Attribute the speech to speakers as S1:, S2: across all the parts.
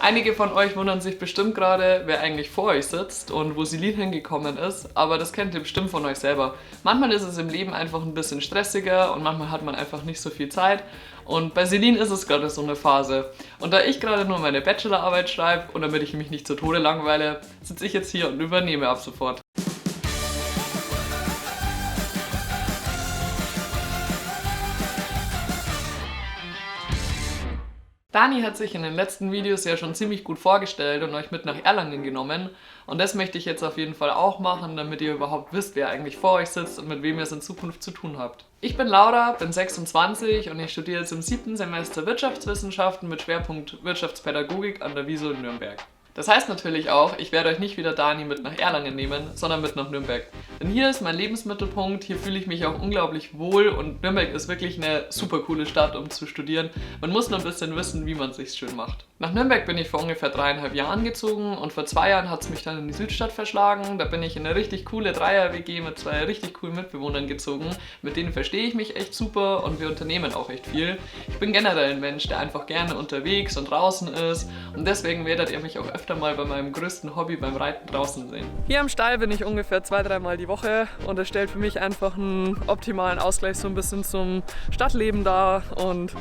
S1: Einige von euch wundern sich bestimmt gerade, wer eigentlich vor euch sitzt und wo Celine hingekommen ist, aber das kennt ihr bestimmt von euch selber. Manchmal ist es im Leben einfach ein bisschen stressiger und manchmal hat man einfach nicht so viel Zeit. Und bei Celine ist es gerade so eine Phase. Und da ich gerade nur meine Bachelorarbeit schreibe und damit ich mich nicht zu Tode langweile, sitze ich jetzt hier und übernehme ab sofort. Dani hat sich in den letzten Videos ja schon ziemlich gut vorgestellt und euch mit nach Erlangen genommen. Und das möchte ich jetzt auf jeden Fall auch machen, damit ihr überhaupt wisst, wer eigentlich vor euch sitzt und mit wem ihr es in Zukunft zu tun habt. Ich bin Laura, bin 26 und ich studiere jetzt im 7. Semester Wirtschaftswissenschaften mit Schwerpunkt Wirtschaftspädagogik an der WISO in Nürnberg. Das heißt natürlich auch, ich werde euch nicht wieder Dani mit nach Erlangen nehmen, sondern mit nach Nürnberg. Denn hier ist mein Lebensmittelpunkt, hier fühle ich mich auch unglaublich wohl und Nürnberg ist wirklich eine super coole Stadt, um zu studieren. Man muss nur ein bisschen wissen, wie man es sich schön macht. Nach Nürnberg bin ich vor ungefähr 3,5 Jahren gezogen und vor 2 Jahren hat es mich dann in die Südstadt verschlagen. Da bin ich in eine richtig coole Dreier-WG mit 2 richtig coolen Mitbewohnern gezogen. Mit denen verstehe ich mich echt super und wir unternehmen auch echt viel. Ich bin generell ein Mensch, der einfach gerne unterwegs und draußen ist und deswegen werdet ihr mich auch öfter mal bei meinem größten Hobby beim Reiten draußen sehen. Hier am Stall bin ich ungefähr 2-3 Mal die Woche und das stellt für mich einfach einen optimalen Ausgleich so ein bisschen zum Stadtleben dar und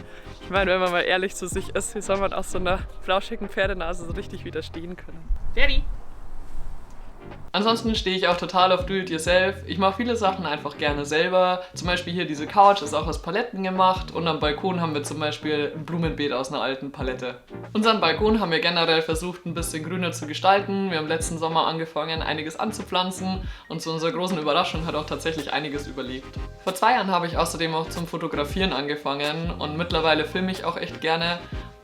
S1: ich meine, wenn man mal ehrlich zu sich ist, wie soll man aus so einer flauschigen Pferdenase so richtig widerstehen können. Fertig! Ansonsten stehe ich auch total auf Do-it-yourself. Ich mache viele Sachen einfach gerne selber. Zum Beispiel hier diese Couch ist auch aus Paletten gemacht und am Balkon haben wir zum Beispiel ein Blumenbeet aus einer alten Palette. Unseren Balkon haben wir generell versucht ein bisschen grüner zu gestalten. Wir haben letzten Sommer angefangen einiges anzupflanzen und zu unserer großen Überraschung hat auch tatsächlich einiges überlebt. Vor 2 Jahren habe ich außerdem auch zum Fotografieren angefangen und mittlerweile filme ich auch echt gerne.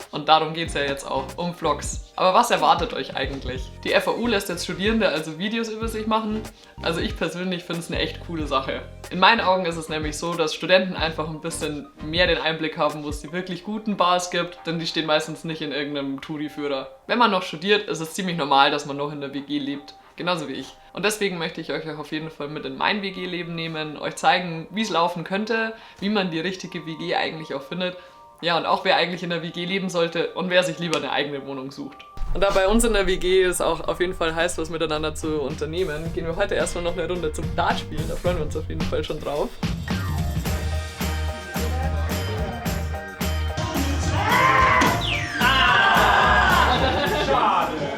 S1: Und darum geht es ja jetzt auch, um Vlogs. Aber was erwartet euch eigentlich? Die FAU lässt jetzt Studierende also Videos über sich machen. Also ich persönlich finde es eine echt coole Sache. In meinen Augen ist es nämlich so, dass Studenten einfach ein bisschen mehr den Einblick haben, wo es die wirklich guten Bars gibt, denn die stehen meistens nicht in irgendeinem Touri-Führer. Wenn man noch studiert, ist es ziemlich normal, dass man noch in der WG lebt. Genauso wie ich. Und deswegen möchte ich euch auch auf jeden Fall mit in mein WG-Leben nehmen, euch zeigen, wie es laufen könnte, wie man die richtige WG eigentlich auch findet. Ja, und auch wer eigentlich in der WG leben sollte und wer sich lieber eine eigene Wohnung sucht. Und da bei uns in der WG es auch auf jeden Fall heißt, was miteinander zu unternehmen, gehen wir heute erstmal noch eine Runde zum Dartspielen. Da freuen wir uns auf jeden Fall schon drauf.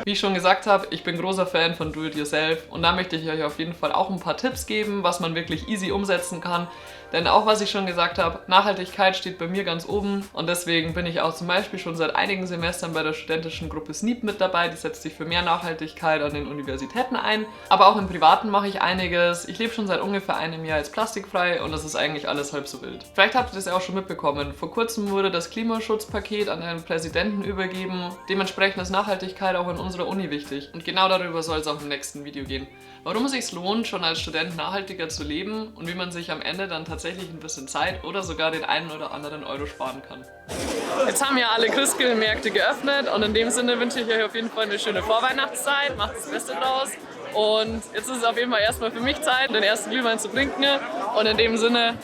S1: Wie ich schon gesagt habe, ich bin großer Fan von Do-it-yourself und da möchte ich euch auf jeden Fall auch ein paar Tipps geben, was man wirklich easy umsetzen kann. Denn auch was ich schon gesagt habe, Nachhaltigkeit steht bei mir ganz oben und deswegen bin ich auch zum Beispiel schon seit einigen Semestern bei der studentischen Gruppe SNEEP mit dabei, die setzt sich für mehr Nachhaltigkeit an den Universitäten ein. Aber auch im Privaten mache ich einiges. Ich lebe schon seit ungefähr einem Jahr jetzt plastikfrei und das ist eigentlich alles halb so wild. Vielleicht habt ihr das ja auch schon mitbekommen. Vor kurzem wurde das Klimaschutzpaket an den Präsidenten übergeben. Dementsprechend ist Nachhaltigkeit auch in unserer Uni wichtig. Und genau darüber soll es auch im nächsten Video gehen. Warum es sich lohnt, schon als Student nachhaltiger zu leben und wie man sich am Ende dann tatsächlich ein bisschen Zeit oder sogar den einen oder anderen Euro sparen kann. Jetzt haben ja alle Christkindlmärkte geöffnet und in dem Sinne wünsche ich euch auf jeden Fall eine schöne Vorweihnachtszeit, macht das Beste draus und jetzt ist es auf jeden Fall erstmal für mich Zeit, den ersten Glühwein zu trinken und in dem Sinne...